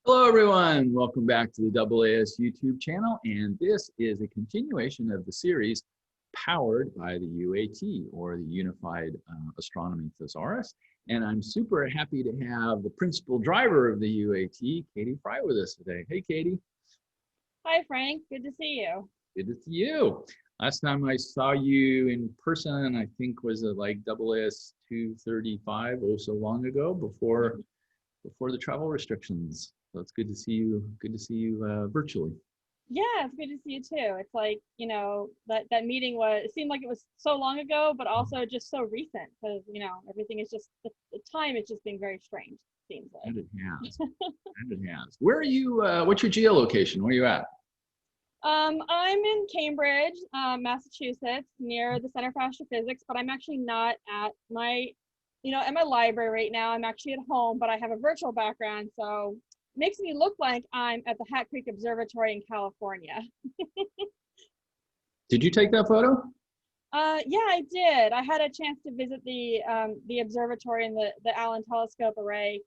Hello everyone, welcome back to the AAS YouTube channel, and this is a continuation of the series powered by the UAT, or the Unified Astronomy Thesaurus. And I'm super happy to have the principal driver of the UAT, Katie Frey, with us today. Hey Katie. Hi Frank, good to see you. Good to see you. Last time I saw you in person, I think was it like AAS 235, oh so long ago, before the travel restrictions. So it's good to see you. Good to see you virtually. Yeah, it's good to see you too. It's like, that meeting it seemed like it was so long ago, but also just so recent because, everything is just, the time is just being very strange, it seems like. And it has. And it has. Where are you, what's your geolocation? Where are you at? I'm in Cambridge, Massachusetts, near the Center for Astrophysics, but I'm actually not at my library right now. I'm actually at home, but I have a virtual background, so makes me look like I'm at the Hat Creek Observatory in California. Did you take that photo? Yeah, I did. I had a chance to visit the observatory and the Allen Telescope Array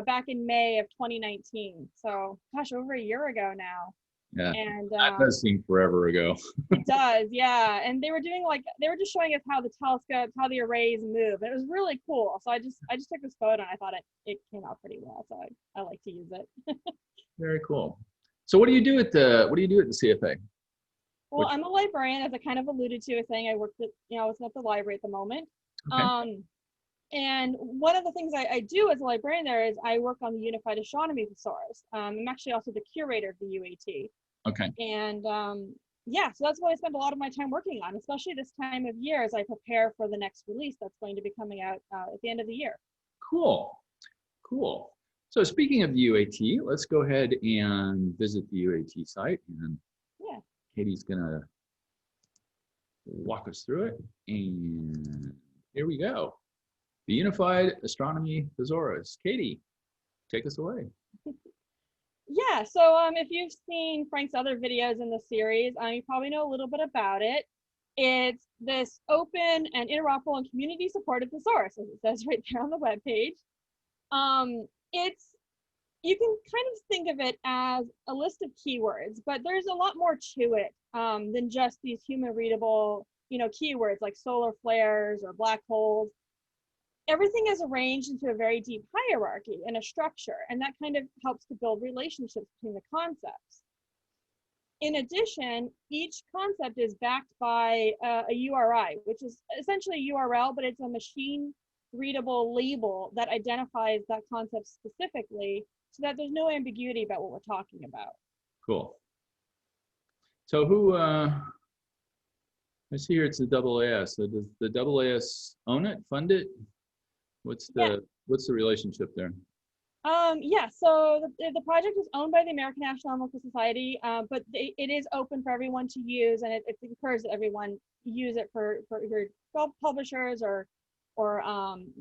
back in May of 2019. So, gosh, over a year ago now. Yeah, and that does seem forever ago. It does, yeah. And they were just showing us how the telescopes, how the arrays move. It was really cool. So I just took this photo and I thought it came out pretty well. So I like to use it. Very cool. So what do you do at the CFA? Well, I'm a librarian, as I kind of alluded to, saying I worked at, I was at the library at the moment. Okay. And one of the things I do as a librarian there is I work on the Unified Astronomy Thesaurus. I'm actually also the curator of the UAT. Okay. And yeah, so that's what I spend a lot of my time working on, especially this time of year as I prepare for the next release that's going to be coming out at the end of the year. Cool. Cool. So speaking of the UAT, let's go ahead and visit the UAT site. And yeah, Katie's going to walk us through it. And here we go. The Unified Astronomy Thesaurus. Katie, take us away. Yeah, so if you've seen Frank's other videos in the series, you probably know a little bit about it. It's this open and interoperable and community supported thesaurus, as it says right there on the webpage. You can kind of think of it as a list of keywords, but there's a lot more to it than just these human readable, keywords like solar flares or black holes. Everything is arranged into a very deep hierarchy and a structure, and that kind of helps to build relationships between the concepts. In addition, each concept is backed by a URI, which is essentially a URL, but it's a machine readable label that identifies that concept specifically so that there's no ambiguity about what we're talking about. Cool. So who, I see here it's the AAS. So does the AAS own it, fund it? What's the relationship there? Yeah, so the project is owned by the American Astronomical Society, but it is open for everyone to use, and it's encouraged that everyone use it for your publishers or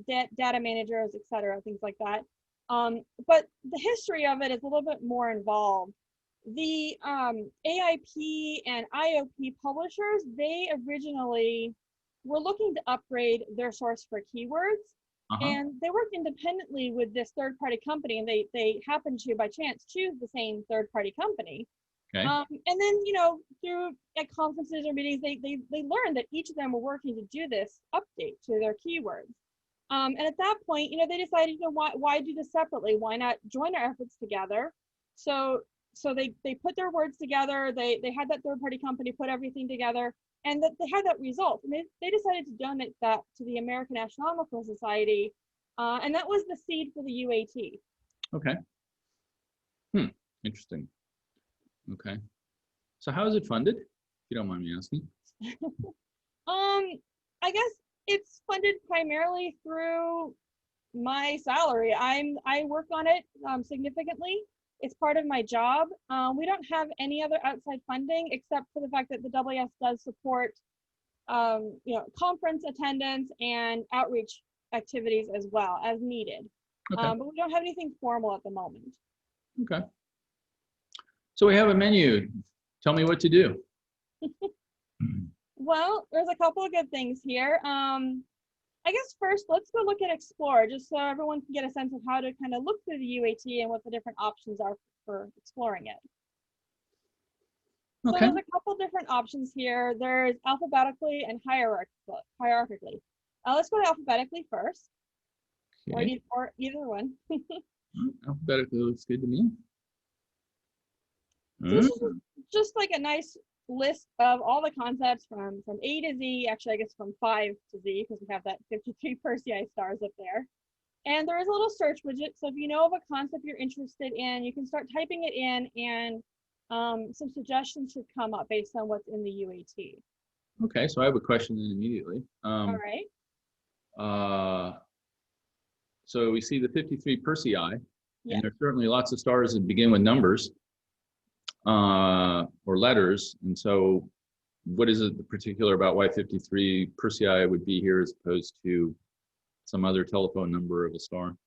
data managers, etc., things like that. But the history of it is a little bit more involved. The AIP and IOP publishers, they originally were looking to upgrade their source for keywords. And they work independently with this third-party company, and they happen to, by chance, choose the same third-party company. Okay. And then, through at conferences or meetings, they learned that each of them were working to do this update to their keywords. And at that point, they decided, why do this separately? Why not join our efforts together? So they put their words together. They had that third-party company put everything together. And that they had that result. And they decided to donate that to the American Astronomical Society. And that was the seed for the UAT. Okay. Interesting. Okay. So how is it funded, if you don't mind me asking? I guess it's funded primarily through my salary. I work on it significantly. It's part of my job. We don't have any other outside funding except for the fact that the AAS does support, conference attendance and outreach activities as well as needed. Okay. But we don't have anything formal at the moment. Okay. So we have a menu. Tell me what to do. Well, there's a couple of good things here. I guess first, let's go look at Explore, just so everyone can get a sense of how to kind of look through the UAT and what the different options are for exploring it. So Okay. there's a couple different options here. There's alphabetically and hierarchically. Let's go to alphabetically first, Okay. or either one. Alphabetically looks good to me. So this is just like a nice list of all the concepts from A to Z, actually I guess from 5 to Z, because we have that 53 Persei stars up there. And there is a little search widget, so if you know of a concept you're interested in, you can start typing it in, and some suggestions should come up based on what's in the UAT. Okay, so I have a question then immediately. All right. So we see the 53 Persei, Yeah. and there's certainly lots of stars that begin with numbers or letters. And so what is it particular about why 53 Persei would be here as opposed to some other telephone number of a star?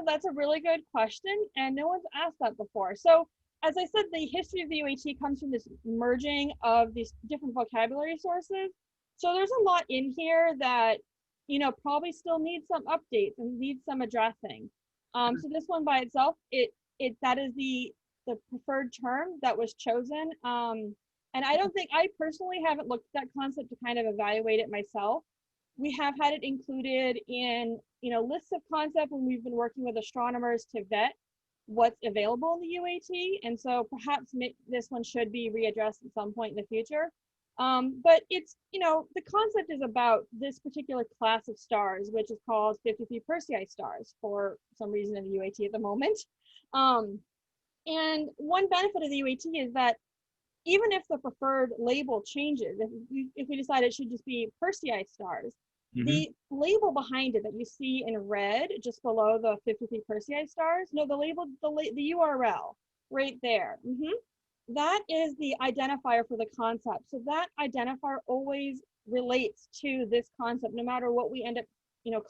That's a really good question, and no one's asked that before. So as I said, the history of the UAT comes from this merging of these different vocabulary sources. So there's a lot in here that, probably still needs some updates and needs some addressing. So this one by itself, that is the preferred term that was chosen. And I personally haven't looked at that concept to kind of evaluate it myself. We have had it included in, lists of concepts when we've been working with astronomers to vet what's available in the UAT. And so perhaps this one should be readdressed at some point in the future. But it's, the concept is about this particular class of stars, which is called 53 Persei stars for some reason in the UAT at the moment. And one benefit of the UAT is that even if the preferred label changes, if we decide it should just be Persei stars, the label behind it that you see in red just below the 53 Persei stars, no, the label, the URL right there, that is the identifier for the concept. So that identifier always relates to this concept, no matter what we end up,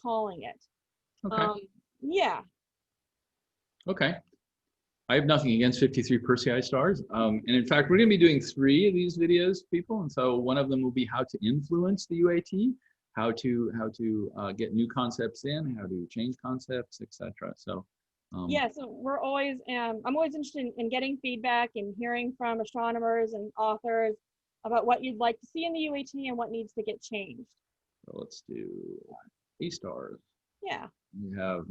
calling it. Okay. Yeah. Okay. I have nothing against 53 Persei stars. And in fact, we're going to be doing 3 of these videos, people. And so one of them will be how to influence the UAT, how to get new concepts in, how to change concepts, etc. So yeah, so we're always, I'm always interested in getting feedback and hearing from astronomers and authors about what you'd like to see in the UAT and what needs to get changed. So let's do A stars. Yeah. We have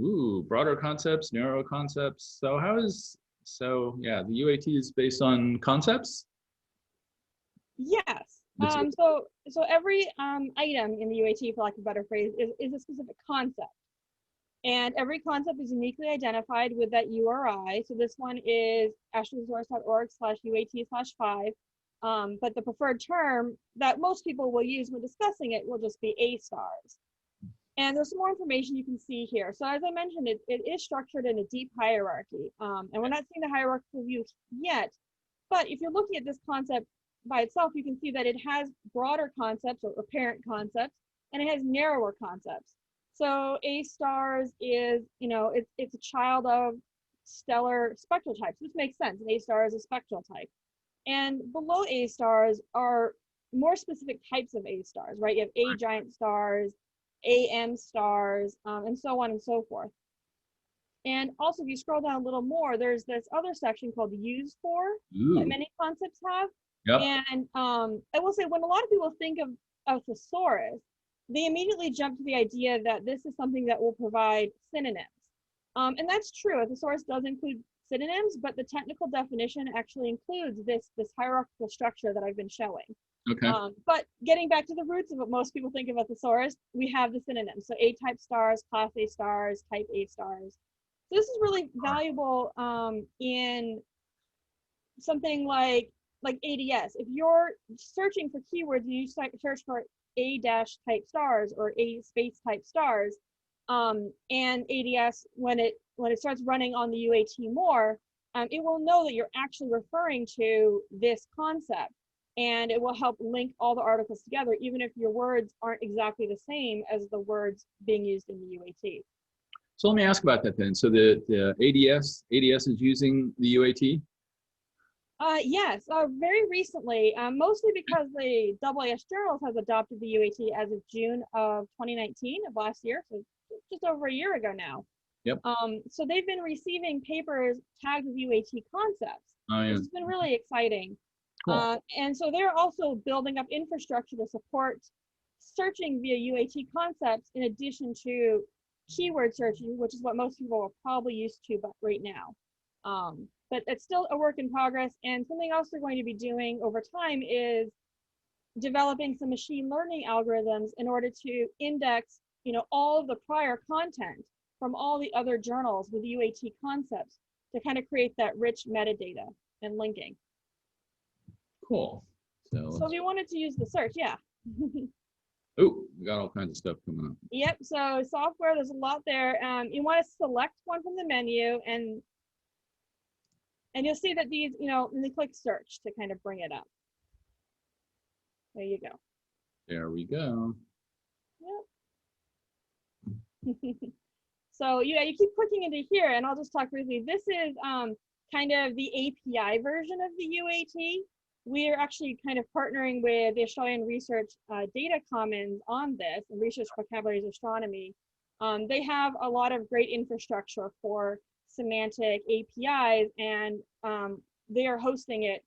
broader concepts, narrow concepts. So the UAT is based on concepts? Yes. So every item in the UAT, for lack of a better phrase, is a specific concept. And every concept is uniquely identified with that URI. So this one is astrophysics.org/UAT/5. But the preferred term that most people will use when discussing it will just be A stars. And there's some more information you can see here. So as I mentioned, it is structured in a deep hierarchy. And we're not seeing the hierarchical view yet. But if you're looking at this concept by itself, you can see that it has broader concepts or parent concepts, and it has narrower concepts. So A stars is, it's a child of stellar spectral types. This makes sense. An A star is a spectral type. And below A stars are more specific types of A stars, right? You have A giant stars, AM stars, and so on and so forth. And also, if you scroll down a little more, there's this other section called used for that many concepts have. Yep. And I will say, when a lot of people think of thesaurus, they immediately jump to the idea that this is something that will provide synonyms. And that's true. A thesaurus does include synonyms, but the technical definition actually includes this hierarchical structure that I've been showing. Okay. But getting back to the roots of what most people think of a thesaurus, we have the synonyms. So A-type stars, class A stars, type A stars. So this is really valuable in something like ADS. If you're searching for keywords and you search for A-type stars or A space type stars, and ADS, when it starts running on the UAT more, it will know that you're actually referring to this concept, and it will help link all the articles together, even if your words aren't exactly the same as the words being used in the UAT. So let me ask about that then. So the ADS is using the UAT? Yes, very recently, mostly because the AAS Journals has adopted the UAT as of June of 2019 of last year, so just over a year ago now. Yep. So they've been receiving papers tagged with UAT concepts, Oh, yeah. which has been really exciting. Cool. And so they're also building up infrastructure to support searching via UAT concepts in addition to keyword searching, which is what most people are probably used to but right now. But it's still a work in progress. And something else they're going to be doing over time is developing some machine learning algorithms in order to index, all of the prior content from all the other journals with UAT concepts to kind of create that rich metadata and linking. Cool. So if you wanted to use the search, yeah. Oh, we got all kinds of stuff coming up. Yep, so software, there's a lot there. You want to select one from the menu and you'll see that these, and then click search to kind of bring it up. There you go. There we go. Yep. So yeah, you keep clicking into here and I'll just talk briefly. This is kind of the API version of the UAT. We are actually kind of partnering with the Australian Research Data Commons on this, and Research Vocabularies Astronomy. They have a lot of great infrastructure for semantic APIs, and they are hosting it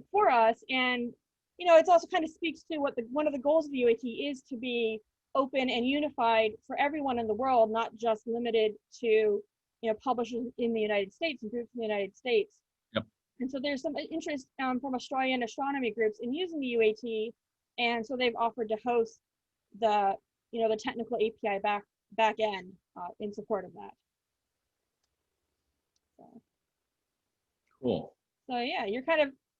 for us. And it's also kind of speaks to what one of the goals of the UAT is, to be open and unified for everyone in the world, not just limited to publishers in the United States and groups in the United States. Yep. And so there's some interest from Australian astronomy groups in using the UAT, and so they've offered to host the the technical API back end in support of that. So. Cool. So yeah,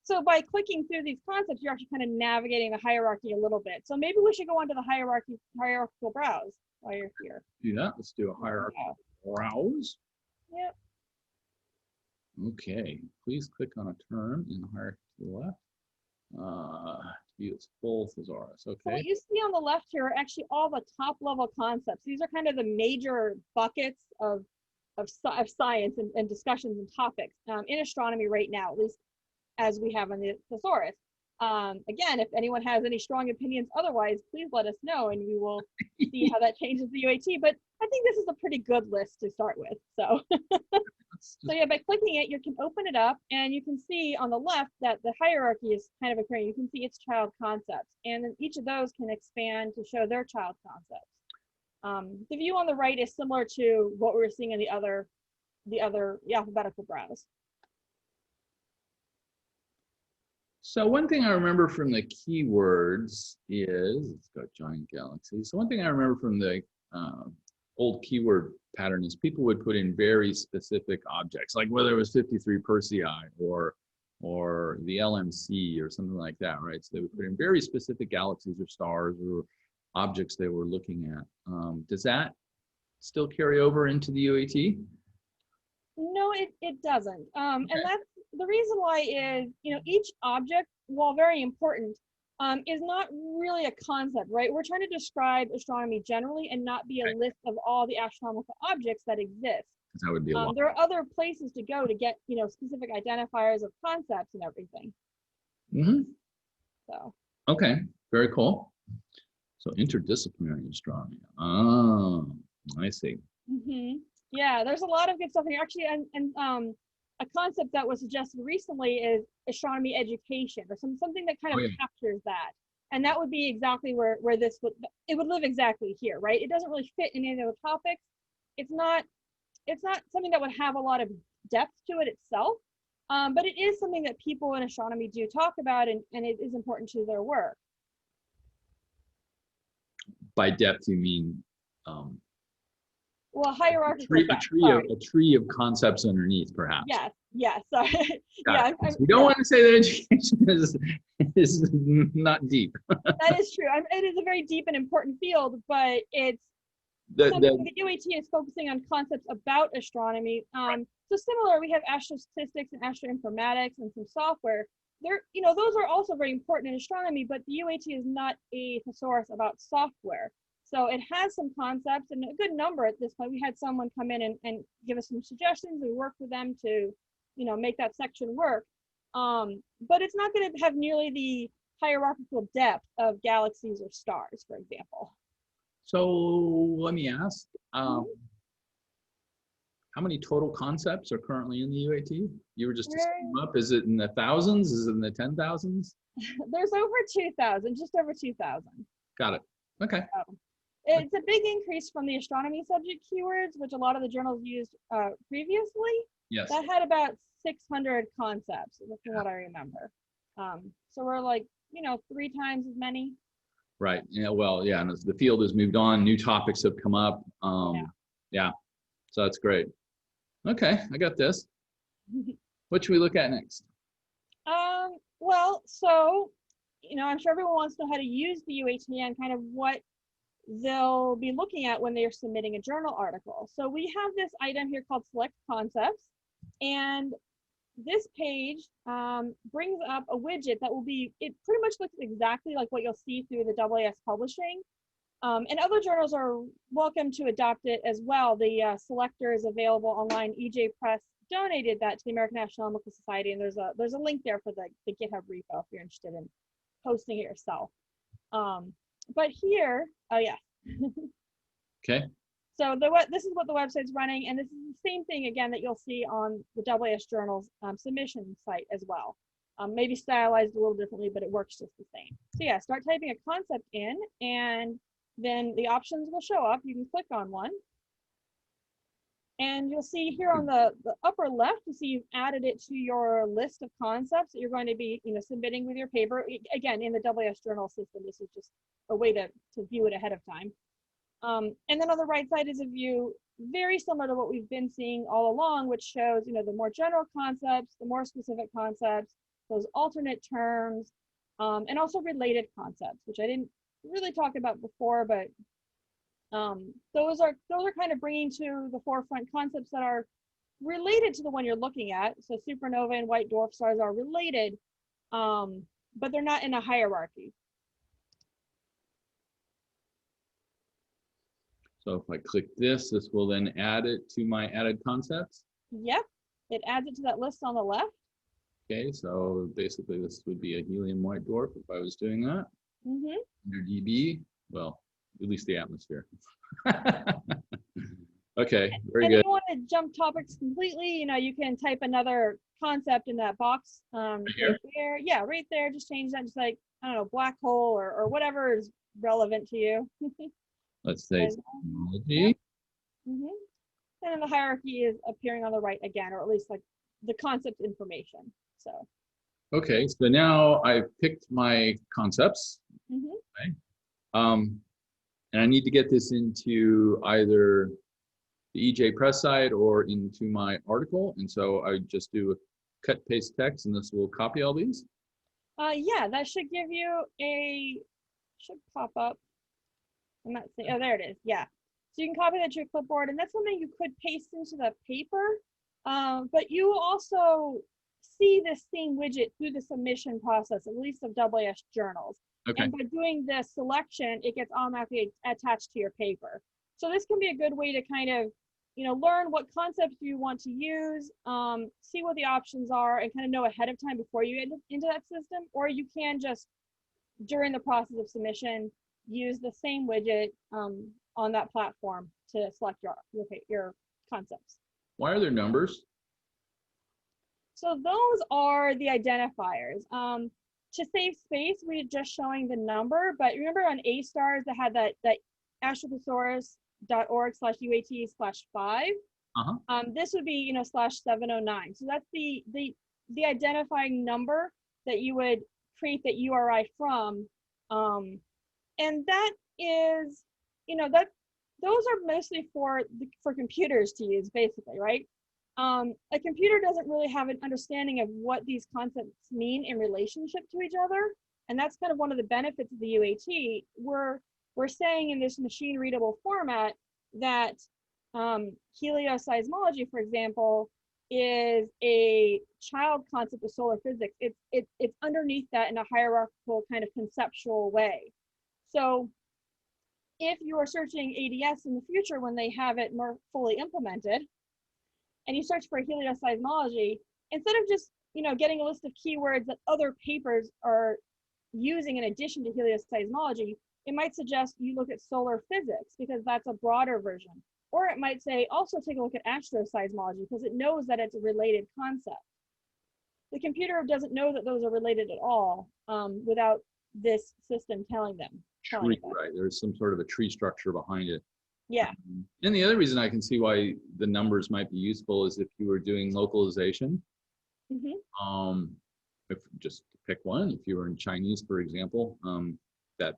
so by clicking through these concepts, you're actually kind of navigating the hierarchy a little bit. So maybe we should go on to the hierarchical browse while you're here. Do that. Let's do a hierarchical browse. Yep. Okay. Please click on a term in the hierarchy to the left. View its full thesaurus. Okay. So what you see on the left here are actually all the top level concepts. These are kind of the major buckets of science and discussions and topics in astronomy right now, at least as we have in the thesaurus. Again, if anyone has any strong opinions otherwise, please let us know and we will see how that changes the UAT. But I think this is a pretty good list to start with. So, so yeah, by clicking it, you can open it up and you can see on the left that the hierarchy is kind of occurring. You can see its child concepts, and then each of those can expand to show their child concepts. The view on the right is similar to what we were seeing in the alphabetical browse. So one thing I remember from the keywords is, it's got giant galaxies. So one thing I remember from the old keyword pattern is people would put in very specific objects, like whether it was 53 Persei or the LMC or something like that, right? So they would put in very specific galaxies or stars or objects they were looking at. Does that still carry over into the UAT? No, it doesn't. Okay. And that's the reason why is, each object, while very important, is not really a concept, right? We're trying to describe astronomy generally and not be a list of all the astronomical objects that exist. That would be a lot. There are other places to go to get, specific identifiers of concepts and everything. Mm-hmm. So. Okay, very cool. So interdisciplinary astronomy. Oh, I see. Mm-hmm. Yeah, there's a lot of good stuff here. Actually, and a concept that was suggested recently is astronomy education, or something that kind of captures that. And that would be exactly where this would live exactly here, right? It doesn't really fit in any of the topics. It's not something that would have a lot of depth to it itself, but it is something that people in astronomy do talk about, and it is important to their work. By depth, you mean well, hierarchical. A tree of concepts underneath, perhaps. Yes. Sorry. Yeah. We don't want to say that education is not deep. That is true. It is a very deep and important field, but it's the UAT is focusing on concepts about astronomy. So similar, we have astrophysics and astroinformatics and some software. Those are also very important in astronomy, but the UAT is not a thesaurus about software. So it has some concepts and a good number at this point. We had someone come in and give us some suggestions. We worked with them to, make that section work. But it's not going to have nearly the hierarchical depth of galaxies or stars, for example. So let me ask, Mhm. how many total concepts are currently in the UAT? You were just listing them There- up. Is it in the thousands? Is it in the 10,000s? There's over 2,000, just over 2,000. Got it. Okay. It's a big increase from the astronomy subject keywords, which a lot of the journals used previously. Yes. That had about 600 concepts, from what I remember. So we're like, 3 times as many. Right. Yeah. Well, yeah. And as the field has moved on, new topics have come up. Yeah. So that's great. Okay. I got this. What should we look at next? Well, so, I'm sure everyone wants to know how to use the UAT and kind of what they'll be looking at when they're submitting a journal article. So we have this item here called Select Concepts, and this page brings up a widget that it pretty much looks exactly like what you'll see through the AAS publishing. And other journals are welcome to adopt it as well. The selector is available online. EJ Press donated that to the American Astronomical Society, and there's a link there for the GitHub repo if you're interested in posting it yourself. But here, oh yeah. Okay. So this is what the website's running, and this is the same thing again that you'll see on the AAS Journal's submission site as well. Maybe stylized a little differently, but it works just the same. So yeah, start typing a concept in, and then the options will show up. You can click on one, and you'll see here on the upper left, you see you've added it to your list of concepts that you're going to be submitting with your paper. Again, in the AAS Journal system, this is just a way to view it ahead of time. And then on the right side is a view very similar to what we've been seeing all along, which shows the more general concepts, the more specific concepts, those alternate terms, and also related concepts, which I didn't really talk about before, but those are kind of bringing to the forefront concepts that are related to the one you're looking at. So supernovae and white dwarf stars are related, but they're not in a hierarchy. So if I click this, this will then add it to my added concepts. Yep, it adds it to that list on the left. Okay, so basically this would be a helium white dwarf if I was doing that. Mm-hmm. Under DB, well, at least the atmosphere. Okay, very and good. if you want to jump topics completely, you can type another concept in that box right there. Yeah, right there. Just change that, just like, I don't know, black hole or whatever is relevant to you. Let's say technology. Yep. Mm-hmm. And then the hierarchy is appearing on the right again, or at least like the concept information. So. Okay, so now I've picked my concepts. Mm-hmm. Okay. And I need to get this into either the EJ Press site or into my article. And so I just do a cut paste text, and this will copy all these. Yeah, that should give you should pop up. I'm not saying, oh, there it is. Yeah. So you can copy that to your clipboard, and that's something you could paste into the paper. But you will also see this same widget through the submission process, at least of AAS journals. Okay. And by doing this selection, it gets automatically attached to your paper. So this can be a good way to kind of, learn what concepts you want to use, see what the options are, and kind of know ahead of time before you get into that system. Or you can just, during the process of submission, use the same widget on that platform to select your concepts. Why are there numbers? So those are the identifiers. To save space, we're just showing the number, but remember on A-stars that had that astrophysics.org/UAT/5. This would be /709. So that's the identifying number that you would create that URI from. And that is, those are mostly for computers to use, basically, right? A computer doesn't really have an understanding of what these concepts mean in relationship to each other. And that's kind of one of the benefits of the UAT. We're saying in this machine readable format that helioseismology, for example, is a child concept of solar physics. It's underneath that in a hierarchical kind of conceptual way. So if you are searching ADS in the future when they have it more fully implemented, and you search for helioseismology, instead of just getting a list of keywords that other papers are using in addition to helioseismology, it might suggest you look at solar physics because that's a broader version. Or it might say, also take a look at astroseismology because it knows that it's a related concept. The computer doesn't know that those are related at all without this system telling them. Tree, right, there's some sort of a tree structure behind it. Yeah. And the other reason I can see why the numbers might be useful is if you were doing localization. If just to pick one, if you were in Chinese, for example, that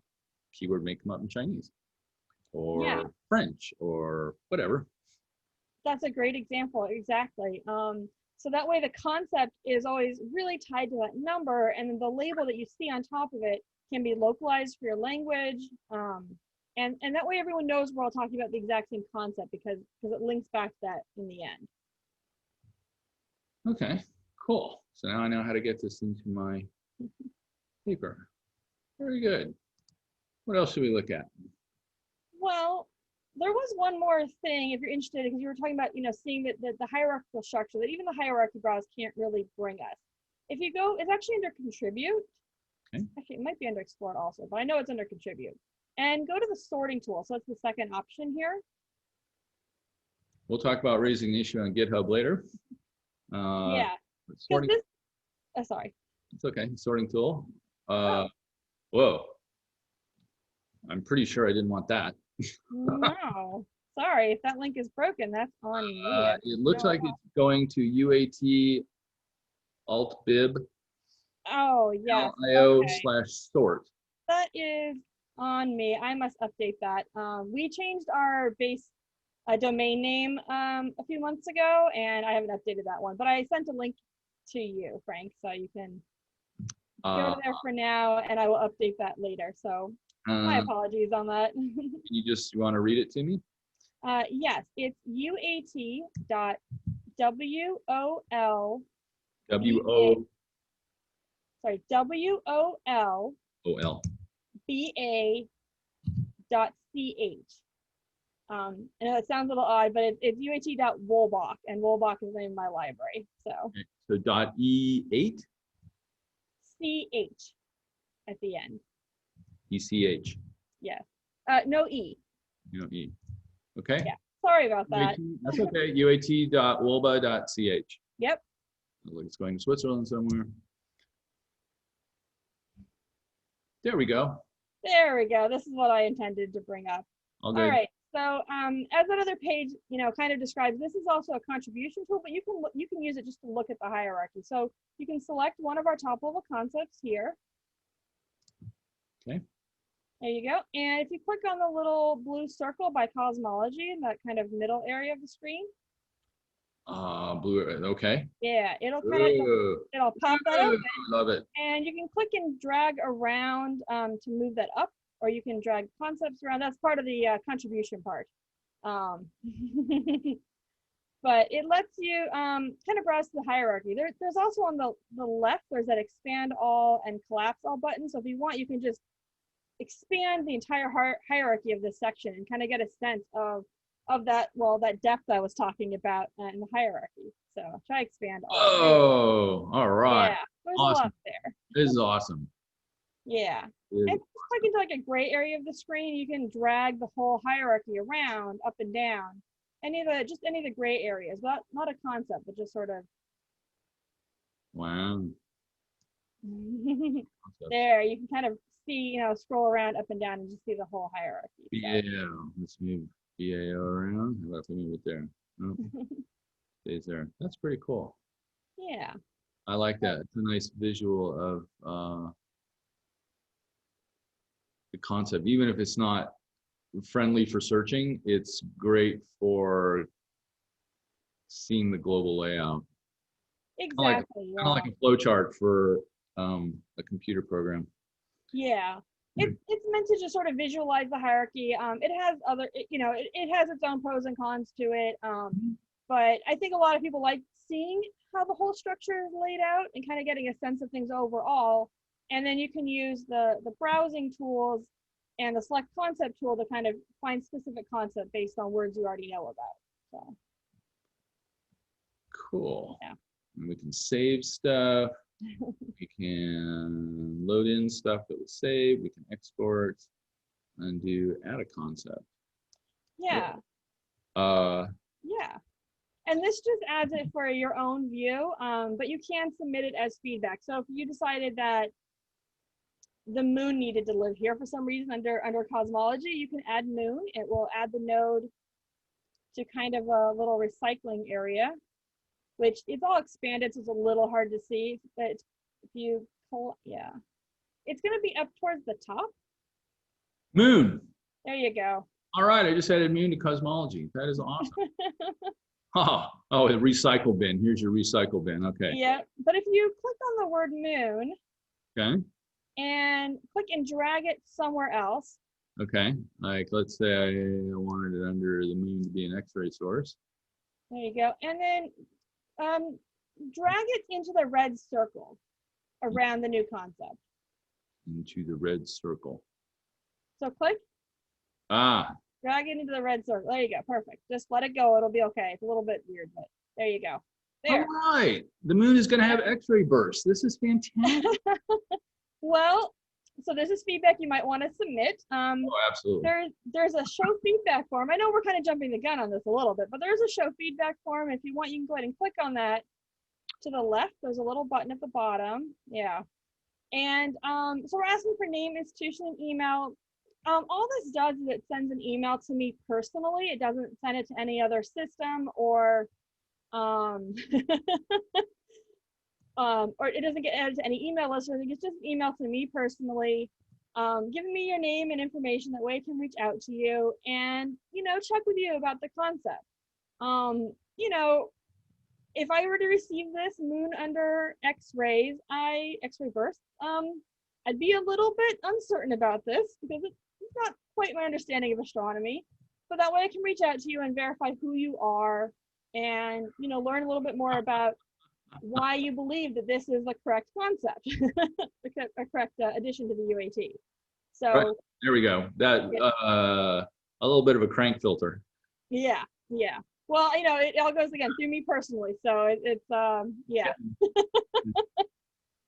keyword may come up in Chinese or French or whatever. That's a great example, exactly. So that way the concept is always really tied to that number, and then the label that you see on top of it can be localized for your language. And that way everyone knows we're all talking about the exact same concept because it links back to that in the end. Okay, cool. So now I know how to get this into my paper. Very good. What else should we look at? Well, there was one more thing if you're interested, because you were talking about, seeing that the hierarchical structure that even the hierarchy browse can't really bring us. If you go, it's actually under contribute. Okay. Actually, it might be under export also, but I know it's under contribute. And go to the sorting tool. So that's the second option here. We'll talk about raising the issue on GitHub later. Yeah. Sorting. Sorry. It's okay. Sorting tool. Whoa. I'm pretty sure I didn't want that. No. Sorry. If that link is broken, that's on me. It looks like it's going to UAT alt bib. Oh, yes. IO/sort. That is on me. I must update that. We changed our base domain name a few months ago, and I haven't updated that one. But I sent a link to you, Frank, so you can go to there for now, and I will update that later. So my apologies on that. You want to read it to me? Yes, it's uat.wol. Sorry, WOL. OL. BA.ch. And it sounds a little odd, but it's uat.wolbach, and Wolbach is the name of my library. So, okay. So .E8? CH at the end. ECH. Yes. No E. No E. Okay. Yeah. Sorry about that. That's okay. uat.wolba.ch. Yep. Looks like it's going to Switzerland somewhere. There we go. There we go. This is what I intended to bring up. All right. So as that other page, kind of describes, this is also a contribution tool, but you can use it just to look at the hierarchy. So you can select one of our top level concepts here. Okay. There you go. And if you click on the little blue circle by cosmology in that kind of middle area of the screen. Blue. Okay. Yeah, it'll pop that open. Love it. And you can click and drag around to move that up, or you can drag concepts around. That's part of the contribution part. But it lets you kind of browse the hierarchy. There's also on the left, there's that expand all and collapse all button. So if you want, you can just expand the entire hierarchy of this section and kind of get a sense of that, that depth I was talking about in the hierarchy. So try expand all. Oh, all right. Yeah, there's awesome. a lot there. This is awesome. Yeah. And if you click into like a gray area of the screen, you can drag the whole hierarchy around, up and down. Any of the gray areas, not a concept, but just sort of. Wow. There, you can kind of see, scroll around up and down and just see the whole hierarchy. Yeah, let's move BAO around. How about if we move it there? Oh, stays there. That's pretty cool. Yeah. I like that. It's a nice visual of the concept. Even if it's not friendly for searching, it's great for seeing the global layout. Exactly. Kind of like a flow chart for a computer program. Yeah. It's meant to just sort of visualize the hierarchy. It has it has its own pros and cons to it. But I think a lot of people like seeing how the whole structure is laid out and kind of getting a sense of things overall. And then you can use the browsing tools and the select concept tool to kind of find specific concept based on words you already know about. So cool. yeah. And we can save stuff. We can load in stuff that was saved. We can export and do add a concept. Yeah. Yeah. And this just adds it for your own view, but you can submit it as feedback. So if you decided that the moon needed to live here for some reason under cosmology, you can add moon. It will add the node to kind of a little recycling area, which it's all expanded, so it's a little hard to see. But if you pull, yeah, it's going to be up towards the top. Moon. There you go. All right, I just added moon to cosmology. That is awesome. Oh, a recycle bin. Here's your recycle bin. Okay. Yeah, but if you click on the word moon, okay, and click and drag it somewhere else. Okay, like let's say I wanted it under the moon to be an X-ray source. There you go, and then drag it into the red circle around the new concept. Into the red circle. So click. Ah. Drag it into the red circle. There you go. Perfect. Just let it go. It'll be okay. It's a little bit weird, but there you go. There. All right. The moon is going to have X-ray bursts. This is fantastic. Well, so this is feedback you might want to submit. Oh, absolutely. There's a show feedback form. I know we're kind of jumping the gun on this a little bit, but there's a show feedback form. If you want, you can go ahead and click on that. To the left, there's a little button at the bottom. Yeah. And so we're asking for name, institution, and email. All this does is it sends an email to me personally. It doesn't send it to any other system or it doesn't get added to any email list or anything. It's just an email to me personally, giving me your name and information. That way I can reach out to you and, check with you about the concept. If I were to receive this moon under X-ray burst, I'd be a little bit uncertain about this because it's not quite my understanding of astronomy, but that way I can reach out to you and verify who you are and, learn a little bit more about why you believe that this is the correct concept, a correct addition to the UAT. So right. There we go. That a little bit of a crank filter. Yeah. Well, it all goes again through me personally. So it's yeah.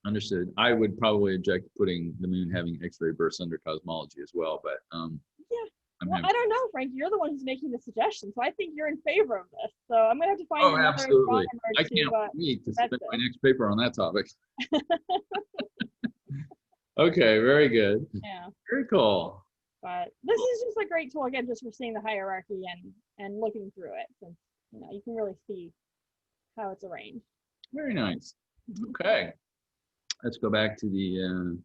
Understood. I would probably object to putting the moon having X-ray bursts under cosmology as well, but yeah. Well, I don't know, Frank. You're the one who's making the suggestion, so I think you're in favor of this. So I'm gonna have to find another absolutely. I to, can't wait to submit my next paper on that topic. Okay, very good. Yeah. Very cool. But this is just a great tool again, just for seeing the hierarchy and looking through it. So you can really see how it's arranged. Very nice. Okay. Let's go back to the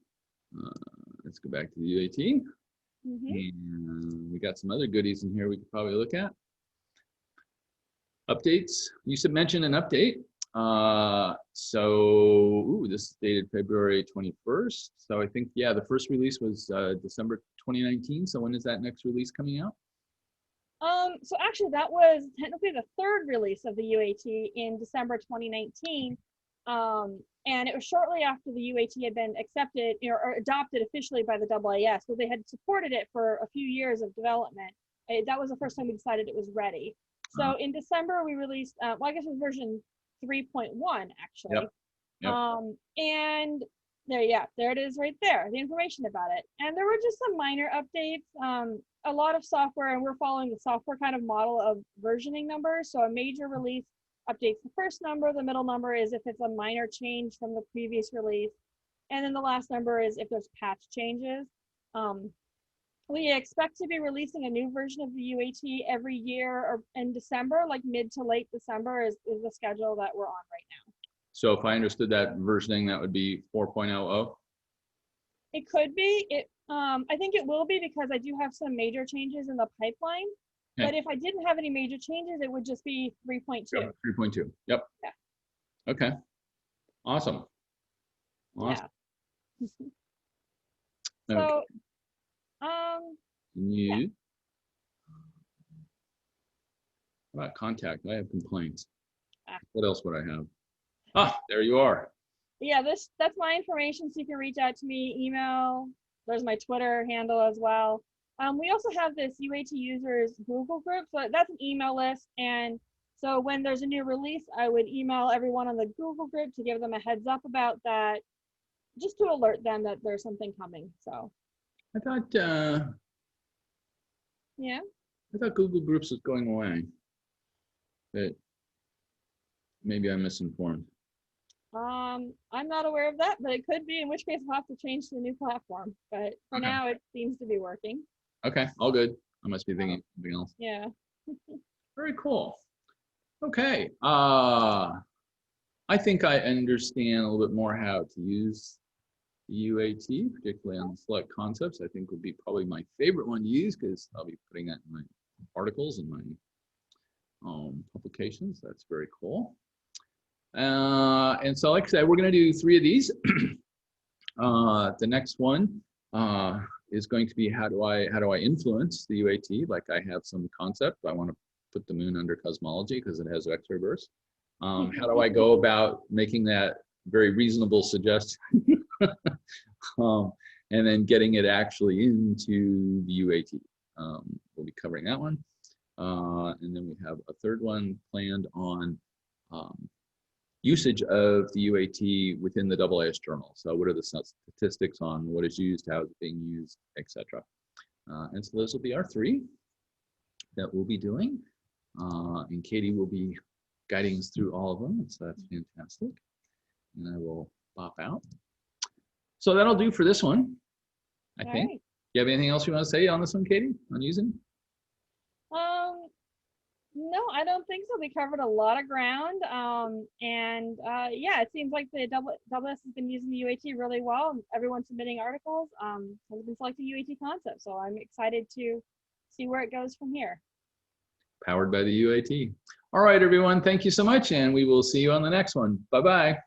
UAT. And we got some other goodies in here we could probably look at. Updates. You mentioned an update. This is dated February 21st. So I think, the first release was December 2019. So when is that next release coming out? So actually that was technically the third release of the UAT in December 2019. And it was shortly after the UAT had been accepted or adopted officially by the AAS. So they had supported it for a few years of development. That was the first time we decided it was ready. So in December, we released, I guess it was version 3.1 actually. Yep. And there it is right there, the information about it. And there were just some minor updates, a lot of software, and we're following the software kind of model of versioning numbers. So a major release updates the first number, the middle number is if it's a minor change from the previous release, and then the last number is if there's patch changes. We expect to be releasing a new version of the UAT every year or in December, like mid to late December is the schedule that we're on right now. So if I understood that versioning, that would be 4.00? It could be. I think it will be because I do have some major changes in the pipeline. Okay. But if I didn't have any major changes, it would just be 3.2. Yep, 3.2. Yep. Yeah. Okay. Awesome. Yeah. So, okay. Yeah. How about contact? I have complaints. What else would I have? There you are. Yeah, that's my information, so you can reach out to me, email. There's my Twitter handle as well. We also have this UAT users Google group, so that's an email list, and So when there's a new release, I would email everyone on the Google group to give them a heads up about that, just to alert them that there's something coming. So I thought yeah. I thought Google Groups was going away. But maybe I'm misinformed. I'm not aware of that, but it could be, in which case we'll have to change to the new platform. But for now, it seems to be working. Okay, all good. I must be thinking something else. Yeah. Very cool. Okay. I think I understand a little bit more how to use the UAT, particularly on the select concepts. I think would be probably my favorite one to use because I'll be putting that in my articles and my publications. That's very cool. And so, like I said, we're going to do 3 of these. The next one is going to be how do I influence the UAT? Like I have some concept. I want to put the moon under cosmology because it has X-ray bursts. How do I go about making that very reasonable suggestion? And then getting it actually into the UAT. We'll be covering that one. And then we have a third one planned on usage of the UAT within the AAS journal. So what are the statistics on what is used, how is it being used, etc. And so those will be our 3 that we'll be doing. And Katie will be guiding us through all of them. So that's fantastic. And I will pop out. So that'll do for this one, I think. Right. You have anything else you want to say on this one, Katie, on using? No, I don't think so. We covered a lot of ground. Yeah, it seems like the AAS has been using the UAT really well. Everyone submitting articles has been selecting UAT concepts. So I'm excited to see where it goes from here. Powered by the UAT. All right, everyone. Thank you so much. And we will see you on the next one. Bye-bye.